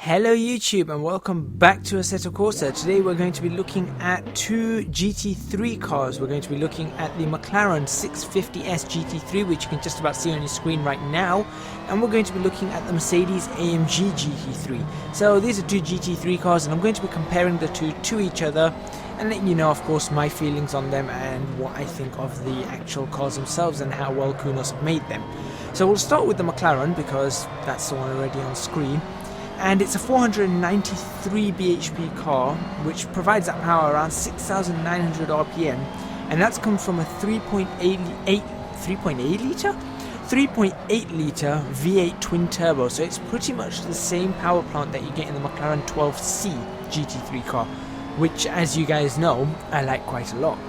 Hello YouTube and welcome back to Assetto Corsa. Today we're going to be looking at two GT3 cars. We're going to be looking at the Mclaren 650S GT3, which you can just about see on your screen right now, and we're going to be looking at the Mercedes AMG GT3. So these are two GT3 cars and I'm going to be comparing the two to each other and letting you know, of course, my feelings on them and what I think of the actual cars themselves and how well Kunos have made them. So we'll start with the Mclaren because that's the one already on screen. And it's a 493 bhp car, which provides that power around 6,900 rpm, and that's come from a 3.8 litre V8 twin turbo. So it's pretty much the same power plant that you get in the McLaren 12C GT3 car, which, as you guys know, I like quite a lot.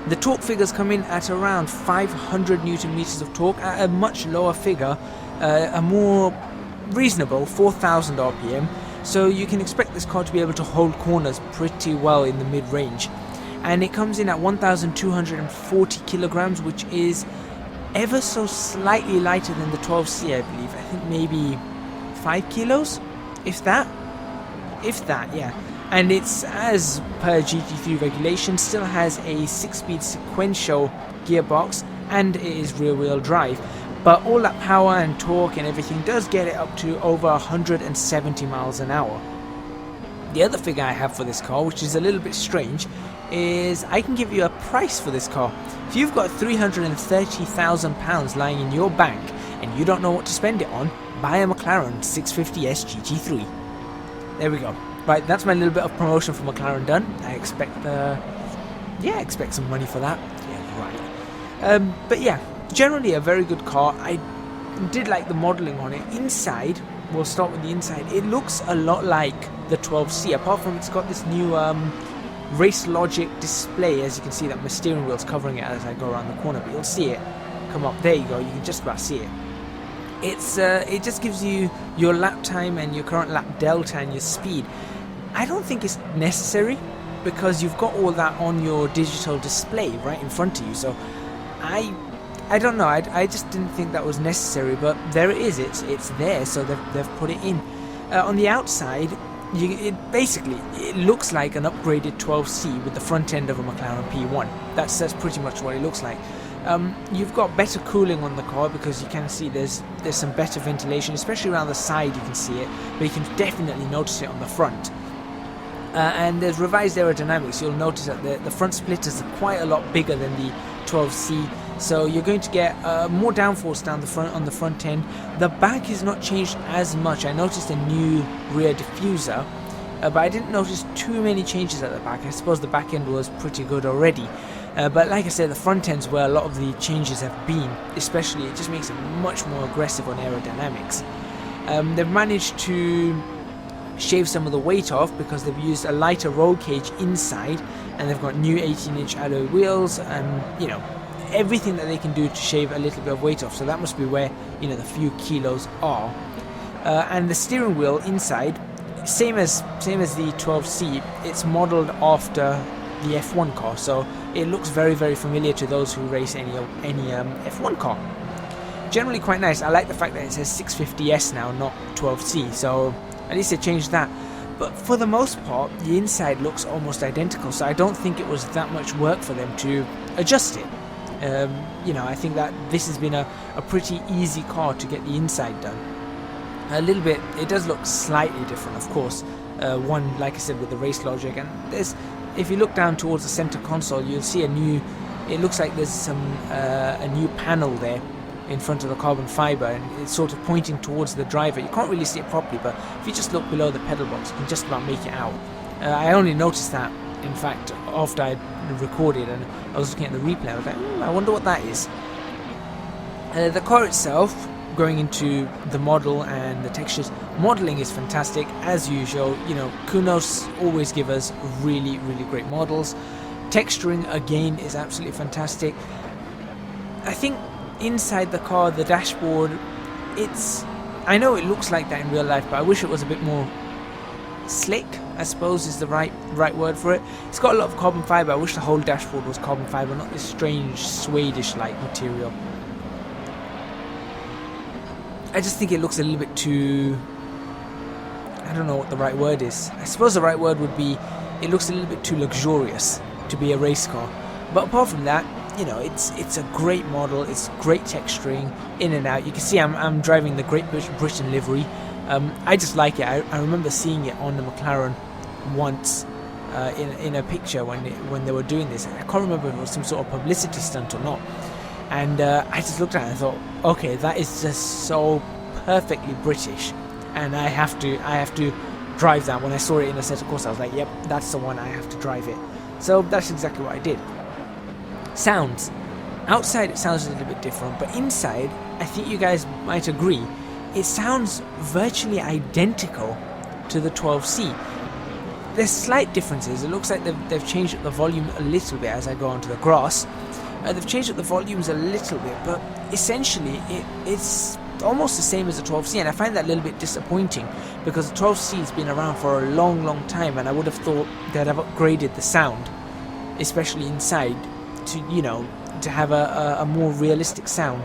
The torque figures come in at around 500 newton meters of torque at a much lower figure, a more reasonable 4,000 rpm, so you can expect this car to be able to hold corners pretty well in the mid-range. And it comes in at 1,240 kilograms, which is ever so slightly lighter than the 12C, I believe. I think maybe 5 kilos, if that, yeah. And it's, as per GT3 regulation, still has a 6-speed sequential gearbox and it is rear-wheel drive. But all that power and torque and everything does get it up to over 170 miles an hour. The other figure I have for this car, which is a little bit strange, is I can give you a price for this car. If you've got £330,000 lying in your bank and you don't know what to spend it on, buy a McLaren 650S GT3. There we go. Right, that's my little bit of promotion for McLaren done. I expect expect some money for that. Yeah, right. But yeah, generally a very good car. I did like the modelling on it. Inside, we'll start with the inside. It looks a lot like the 12C, apart from it's got this new Race Logic display. As you can see, that my steering wheel's covering it as I go around the corner, but you'll see it come up. There you go, you can just about see it. It's it just gives you your lap time and your current lap delta and your speed. I don't think it's necessary because you've got all that on your digital display right in front of you. So I don't know, I just didn't think that was necessary, but there it is, it's there, so they've put it in. On the outside, it looks like an upgraded 12C with the front end of a McLaren P1. That's pretty much what it looks like. You've got better cooling on the car because you can see there's some better ventilation, especially around the side you can see it, but you can definitely notice it on the front. And there's revised aerodynamics. You'll notice that the front splitters are quite a lot bigger than the 12C, so you're going to get more downforce down the front on the front end. The back is not changed as much. I noticed a new rear diffuser, but I didn't notice too many changes at the back. I suppose the back end was pretty good already. But like I said, the front end's where a lot of the changes have been, especially it just makes it much more aggressive on aerodynamics. They've managed to shave some of the weight off because they've used a lighter roll cage inside, and they've got new 18-inch alloy wheels, and you know, everything that they can do to shave a little bit of weight off. So that must be where, you know, the few kilos are. And the steering wheel inside, same as the 12C, it's modeled after the F1 car, so it looks very, very familiar to those who race any F1 car. Generally quite nice. I like the fact that it says 650S now, not 12C, so at least they changed that. But for the most part, the inside looks almost identical, so I don't think it was that much work for them to adjust it. You know, I think that this has been a pretty easy car to get the inside done. A little bit, it does look slightly different, of course. One, like I said, with the Race Logic, and there's, if you look down towards the center console, you'll see it looks like there's a new panel there in front of the carbon fiber, and it's sort of pointing towards the driver. You can't really see it properly, but if you just look below the pedal box, you can just about make it out. I only noticed that, in fact, after I recorded and I was looking at the replay. I was like, I wonder what that is. The car itself, going into the model and the textures, modeling is fantastic as usual. You know, Kunos always give us really, really great models. Texturing again is absolutely fantastic. I think inside the car, the dashboard, I know it looks like that in real life, but I wish it was a bit more slick, I suppose is the right word for it. It's got a lot of carbon fiber. I wish the whole dashboard was carbon fiber, not this strange Swedish like material. I just think it looks a little bit too I don't know what the right word is. I suppose the right word would be, it looks a little bit too luxurious to be a race car. But apart from that, you know, it's a great model. It's great texturing in and out. You can see I'm driving the Great Britain livery. I just like it. I remember seeing it on the McLaren once in a picture when they were doing this. I can't remember if it was some sort of publicity stunt or not. And I just looked at it and thought, okay, that is just so perfectly British, and I have to drive that. When I saw it in Assetto Corsa, I was like, yep, that's the one, I have to drive it. So that's exactly what I did. Sounds. Outside it sounds a little bit different, but inside, I think you guys might agree, it sounds virtually identical to the 12C. There's slight differences. It looks like they've changed up the volume a little bit as I go onto the grass. They've changed up the volumes a little bit, but essentially it's almost the same as the 12C, and I find that a little bit disappointing because the 12C has been around for a long time, and I would have thought they'd have upgraded the sound, especially inside, to, you know, to have a more realistic sound,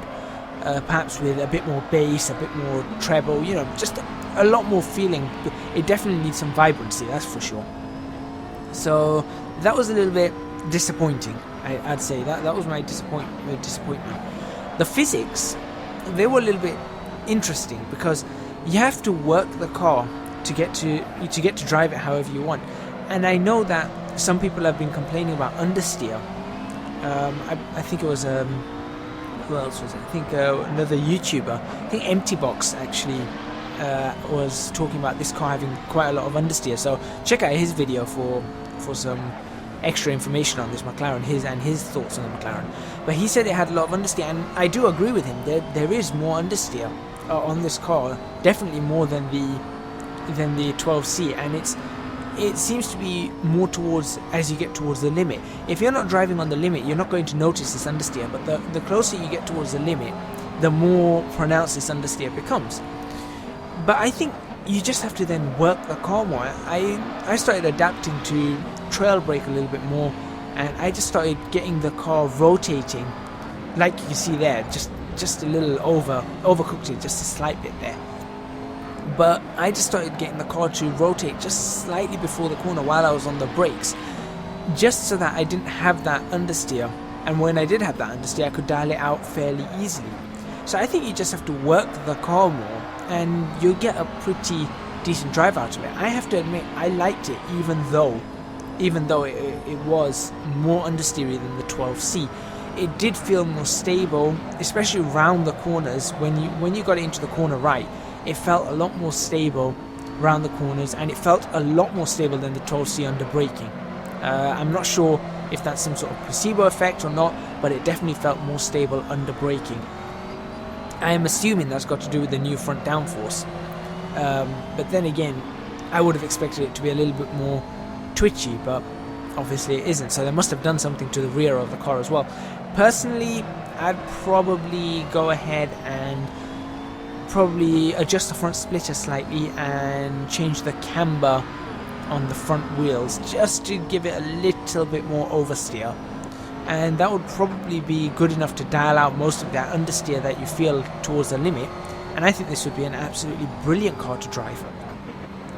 perhaps with a bit more bass, a bit more treble, you know, just a lot more feeling. It definitely needs some vibrancy, that's for sure. So that was a little bit disappointing. I'd say that was my disappointment. The physics, they were a little bit interesting because you have to work the car to get to drive it however you want. And I know that some people have been complaining about understeer. I think it was who else was it? I think another YouTuber. I think Emptybox actually was talking about this car having quite a lot of understeer. So check out his video for some extra information on this McLaren, his thoughts on the McLaren. But he said it had a lot of understeer, and I do agree with him. There is more understeer on this car, definitely more than the 12C, and it seems to be more towards as you get towards the limit. If you're not driving on the limit, you're not going to notice this understeer, but the closer you get towards the limit, the more pronounced this understeer becomes. But I think you just have to then work the car more. I started adapting to trail brake a little bit more, and I just started getting the car rotating, like you can see there, just a little overcooked it just a slight bit there. But I just started getting the car to rotate just slightly before the corner while I was on the brakes, just so that I didn't have that understeer, and when I did have that understeer I could dial it out fairly easily. So I think you just have to work the car more and you'll get a pretty decent drive out of it. I have to admit, I liked it even though it was more understeery than the 12C. It did feel more stable, especially around the corners. When you got it into the corner right, it felt a lot more stable around the corners, and it felt a lot more stable than the 12C under braking. I'm not sure if that's some sort of placebo effect or not, but it definitely felt more stable under braking. I am assuming that's got to do with the new front downforce. But then again, I would have expected it to be a little bit more twitchy, but obviously it isn't, so they must have done something to the rear of the car as well. Personally, I'd probably go ahead and probably adjust the front splitter slightly and change the camber on the front wheels just to give it a little bit more oversteer, and that would probably be good enough to dial out most of that understeer that you feel towards the limit. And I think this would be an absolutely brilliant car to drive.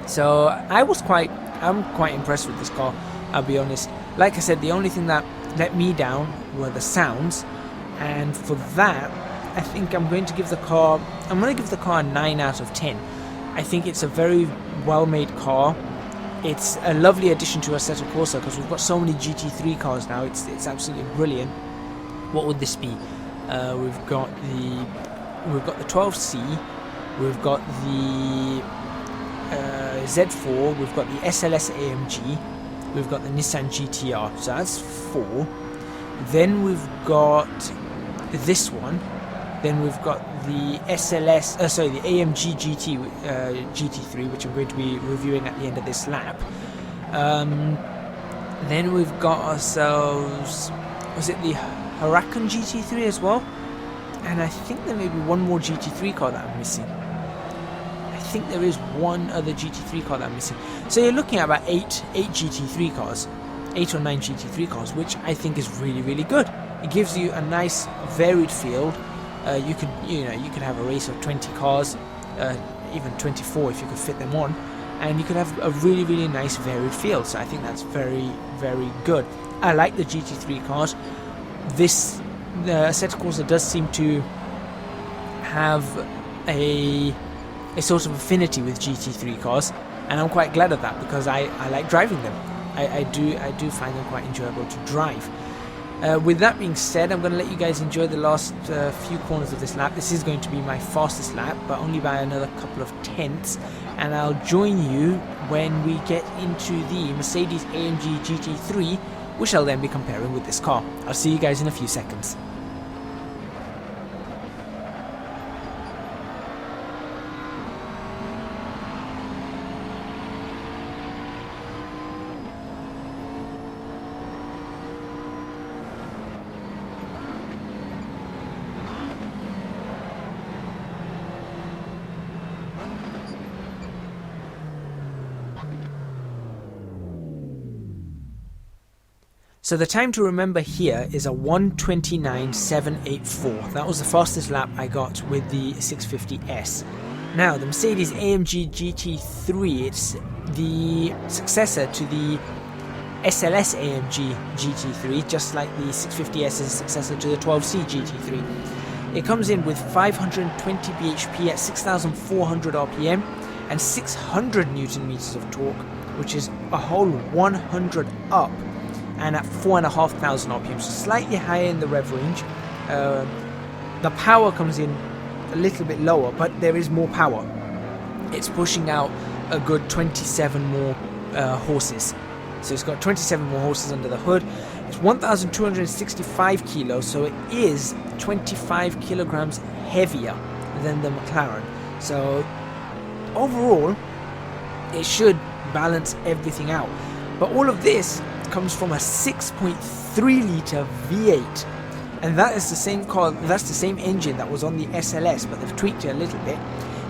So I'm quite impressed with this car, I'll be honest. Like I said, the only thing that let me down were the sounds, and for that I think I'm going to give the car a 9 out of 10. I think it's a very well made car. It's a lovely addition to Assetto Corsa because we've got so many GT3 cars now. It's absolutely brilliant. What would this be? We've got the 12C, we've got the Z4, we've got the SLS AMG, we've got the Nissan GTR, so that's 4. Then we've got this one, then we've got the the AMG GT3, which I'm going to be reviewing at the end of this lap. Then we've got ourselves, was it the Huracan GT3 as well? And I think there may be one more GT3 car that I'm missing. I think there is one other GT3 car that I'm missing. So you're looking at about 8 GT3 cars, 8 or 9 GT3 cars, which I think is really, really good. It gives you a nice varied field. You could have a race of 20 cars, even 24 if you could fit them on. and you could have a really, really nice varied feel. So I think that's very, very good. I like the GT3 cars. The Assetto Corsa does seem to have a sort of affinity with GT3 cars, and I'm quite glad of that, because I like driving them. I do find them quite enjoyable to drive. With that being said, I'm going to let you guys enjoy the last few corners of this lap. This is going to be my fastest lap, but only by another couple of tenths, and I'll join you when we get into the Mercedes AMG GT3, which I'll then be comparing with this car. I'll see you guys in a few seconds. So the time to remember here is a 1:29.784. That was the fastest lap I got with the 650S. Now, the Mercedes AMG GT3, it's the successor to the SLS AMG GT3, just like the 650S is a successor to the 12C GT3. It comes in with 520 bhp at 6,400 RPM and 600 Newton meters of torque, which is a whole 100 up, and at 4,500 RPM, so slightly higher in the rev range. The power comes in a little bit lower, but there is more power. It's pushing out a good 27 more horses. So it's got 27 more horses under the hood. It's 1,265 kilos, so it is 25 kilograms heavier than the Mclaren. So overall, it should balance everything out. But all of this comes from a 6.3 litre V8, and that is the same car, that's the same engine that was on the SLS, but they've tweaked it a little bit.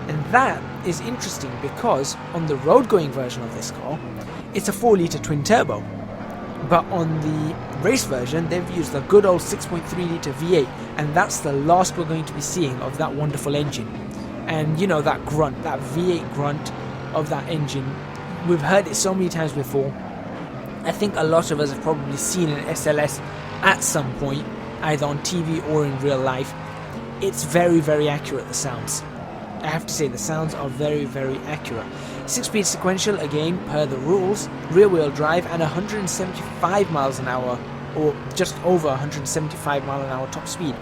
And that is interesting because on the road going version of this car, it's a 4 litre twin turbo, but on the race version they've used the good old 6.3 litre V8, and that's the last we're going to be seeing of that wonderful engine. And you know, that grunt, that V8 grunt of that engine, we've heard it so many times before. I think a lot of us have probably seen an SLS at some point, either on TV or in real life. It's very, very accurate, the sounds. I have to say, the sounds are very, very accurate. 6-speed sequential, again, per the rules, rear-wheel drive, and 175 miles an hour, or just over 175 mile an hour top speed.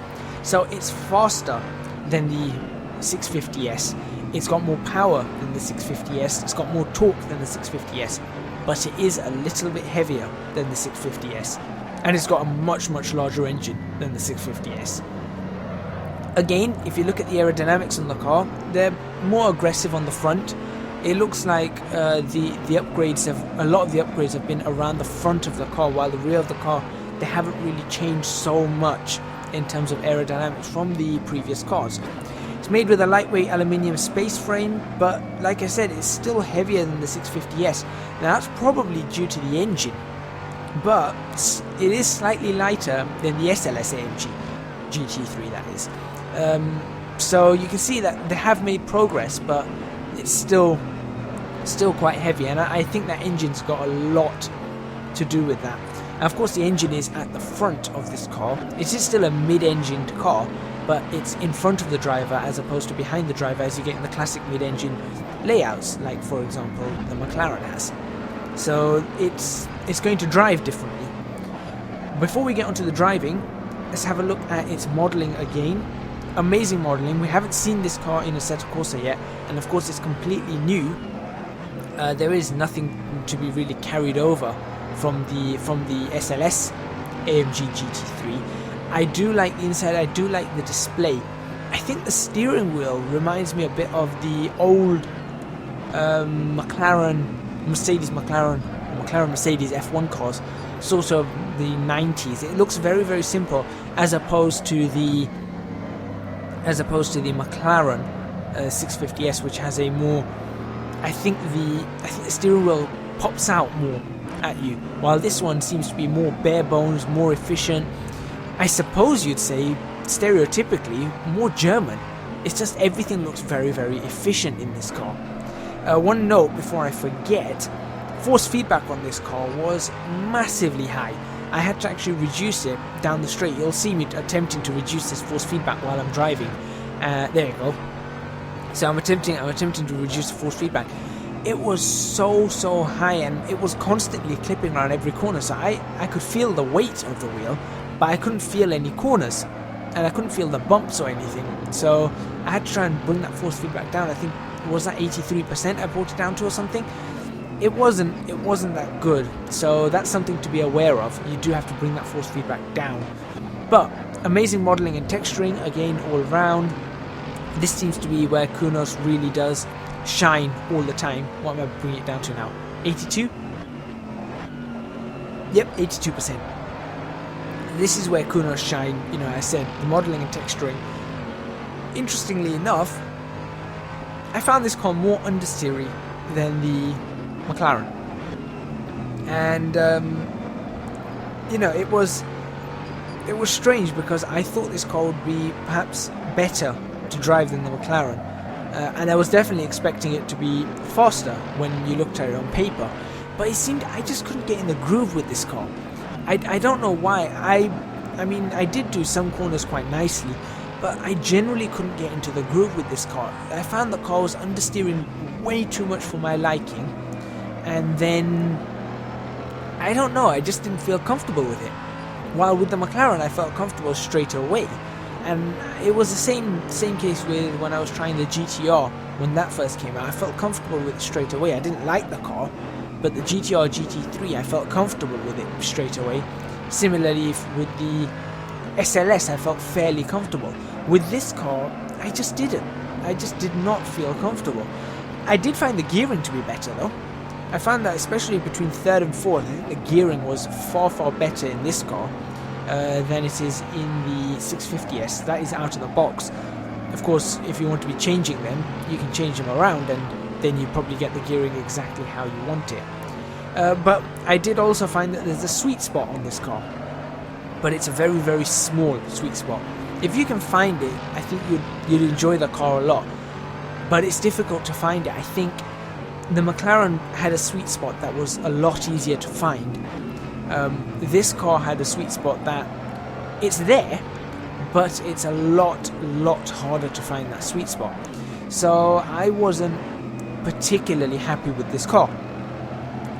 So it's faster than the 650S. It's got more power than the 650S. It's got more torque than the 650S. But it is a little bit heavier than the 650S, and it's got a much, much larger engine than the 650S. Again, if you look at the aerodynamics on the car, they're more aggressive on the front. It looks like a lot of the upgrades have been around the front of the car, while the rear of the car, they haven't really changed so much in terms of aerodynamics from the previous cars. It's made with a lightweight aluminium space frame, but like I said, it's still heavier than the 650S. Now that's probably due to the engine, but it is slightly lighter than the SLS AMG GT3, that is. So you can see that they have made progress, but it's still quite heavy, and I think that engine's got a lot to do with that. And of course the engine is at the front of this car. It is still a mid-engined car, but it's in front of the driver as opposed to behind the driver, as you get in the classic mid-engine layouts, like for example the Mclaren has. So it's going to drive differently. Before we get onto the driving, let's have a look at its modelling again. Amazing modelling. We haven't seen this car in Assetto Corsa yet, and of course it's completely new. There is nothing to be really carried over from the SLS AMG GT3. I do like the inside, I do like the display. I think the steering wheel reminds me a bit of the old Mercedes F1 cars, sort of the 90s. It looks very, very simple, as opposed to the McLaren 650S, which has a more, I think the steering wheel pops out more at you, while this one seems to be more bare bones, more efficient. I suppose you'd say, stereotypically, more German. It's just everything looks very, very efficient in this car. One note before I forget, force feedback on this car was massively high. I had to actually reduce it down the straight. You'll see me attempting to reduce this force feedback while I'm driving. There you go. So I'm attempting to reduce the force feedback. It was so high, and it was constantly clipping around every corner. So I could feel the weight of the wheel, but I couldn't feel any corners, and I couldn't feel the bumps or anything. So I had to try and bring that force feedback down. I think, was that 83% I brought it down to or something? It wasn't that good. So that's something to be aware of. You do have to bring that force feedback down. But amazing modelling and texturing again all around. This seems to be where Kunos really does shine all the time. What am I bringing it down to now? 82? Yep, 82%. This is where Kunos shine. You know, I said the modelling and texturing. Interestingly enough, I found this car more understeery than the McLaren, and you know, it was strange because I thought this car would be perhaps better to drive than the McLaren, and I was definitely expecting it to be faster when you looked at it on paper, but it seemed I just couldn't get in the groove with this car. I don't know why. I mean, I did do some corners quite nicely, but I generally couldn't get into the groove with this car. I found the car was understeering way too much for my liking, and then I don't know, I just didn't feel comfortable with it. While with the McLaren I felt comfortable straight away, and it was the same case with when I was trying the GTR when that first came out. I felt comfortable with it straight away. I didn't like the car, but the GTR GT3 I felt comfortable with it straight away. Similarly with the SLS I felt fairly comfortable. With this car I just didn't. I just did not feel comfortable. I did find the gearing to be better though. I found that especially between third and fourth, I think the gearing was far better in this car than it is in the 650S. That is out of the box. Of course, if you want to be changing them, you can change them around, and then you probably get the gearing exactly how you want it. But I did also find that there's a sweet spot on this car, but it's a very small sweet spot. If you can find it, I think you'd enjoy the car a lot, but it's difficult to find it. I think the McLaren had a sweet spot that was a lot easier to find. This car had a sweet spot that it's there, but it's a lot harder to find that sweet spot. So I wasn't particularly happy with this car.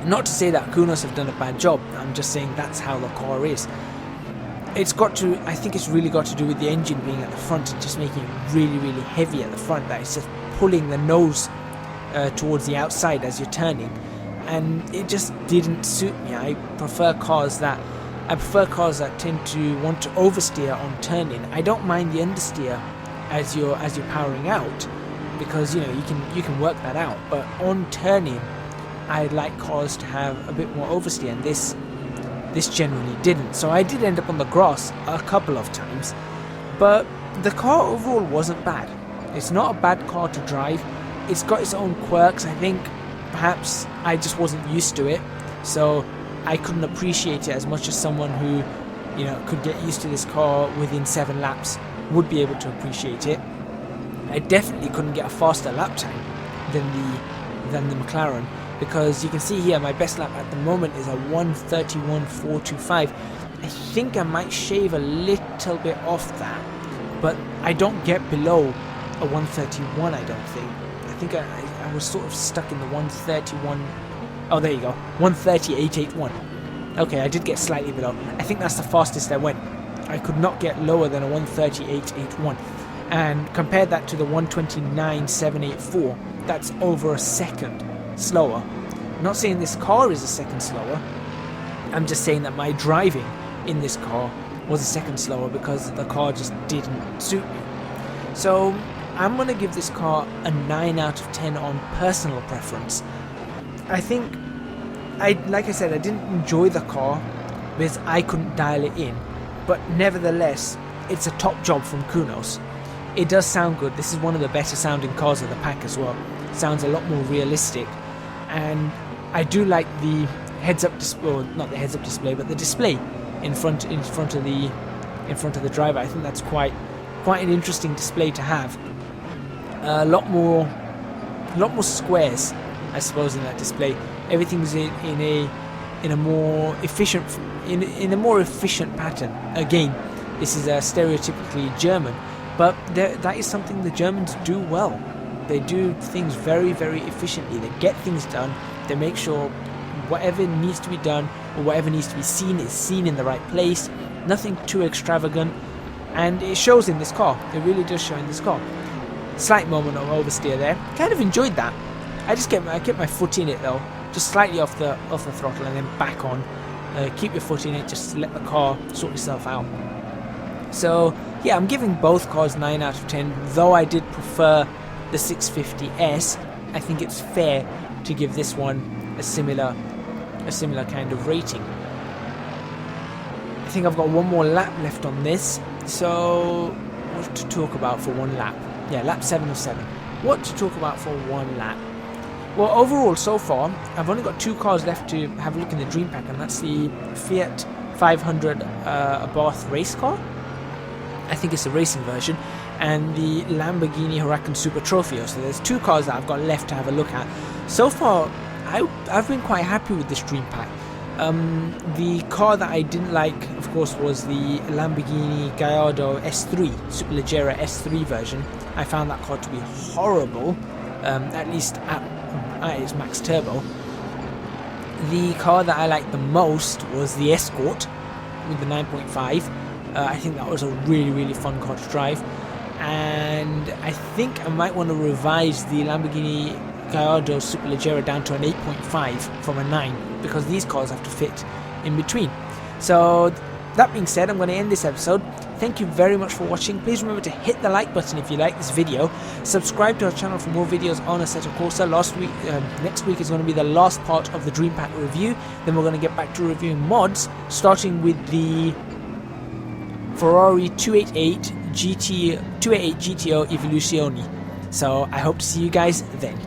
Not to say that Kunos have done a bad job, I'm just saying that's how the car is. I think it's really got to do with the engine being at the front and just making it really heavy at the front, that it's just pulling the nose towards the outside as you're turning, and it just didn't suit me. I prefer cars that tend to want to oversteer on turning. I don't mind the understeer as you're powering out, because you know you can work that out, but on turning I'd like cars to have a bit more oversteer, and this generally didn't. So I did end up on the grass a couple of times, but the car overall wasn't bad. It's not a bad car to drive. It's got its own quirks. I think perhaps I just wasn't used to it, so I couldn't appreciate it as much as someone who, you know, could get used to this car within 7 laps would be able to appreciate it. I definitely couldn't get a faster lap time than the McLaren, because you can see here my best lap at the moment is a 1:31.425. I think I might shave a little bit off that, but I don't get below a 1:31, I don't think. I think I was sort of stuck in the 1:31. Oh, there you go, 1:38.81. Okay, I did get slightly below. I think that's the fastest I went. I could not get lower than a 1:38.81. And compare that to the 1:29.784. That's over a second slower. I'm not saying this car is a second slower. I'm just saying that my driving in this car was a second slower because the car just didn't suit me. So I'm going to give this car a 9 out of 10 on personal preference. I think, like I said, I didn't enjoy the car because I couldn't dial it in. But nevertheless, it's a top job from Kunos. It does sound good. This is one of the better sounding cars of the pack as well. It sounds a lot more realistic. And I do like the heads-up display, or not the heads-up display, but the display in front of the driver. I think that's quite an interesting display to have. A lot more a lot more squares, I suppose, in that display. Everything's in a more efficient pattern. Again, this is stereotypically German, but that is something the Germans do well. They do things very, very efficiently. They get things done. They make sure whatever needs to be done or whatever needs to be seen is seen in the right place. Nothing too extravagant, and it shows in this car. It really does show in this car. Slight moment of oversteer there. Kind of enjoyed that. I kept my foot in it though, just slightly off the throttle and then back on. Keep your foot in it, just let the car sort itself out. So yeah, I'm giving both cars 9 out of 10, though I did prefer the 650S. I think it's fair to give this one a similar kind of rating. I think I've got one more lap left on this, so what to talk about for one lap? Yeah, lap 7 of 7. What to talk about for one lap? Well, overall, so far, I've only got 2 cars left to have a look in the Dream Pack, and that's the Fiat 500 Abarth race car. I think it's a racing version, and the Lamborghini Huracan SuperTrofeo. So there's 2 cars that I've got left to have a look at. So far, I've been quite happy with this Dream Pack. The car that I didn't like, of course, was the Lamborghini Gallardo S3, Superleggera S3 version. I found that car to be horrible, at least at its max turbo. The car that I liked the most was the Escort with the 9.5. I think that was a really, really fun car to drive, and I think I might want to revise the Lamborghini Gallardo Superleggera down to an 8.5 from a 9, because these cars have to fit in between. So that being said, I'm going to end this episode. Thank you very much for watching. Please remember to hit the like button if you like this video. Subscribe to our channel for more videos on Assetto Corsa. Next week is going to be the last part of the Dream Pack review. Then we're going to get back to reviewing mods, starting with the Ferrari 288 GTO Evoluzione. So I hope to see you guys then.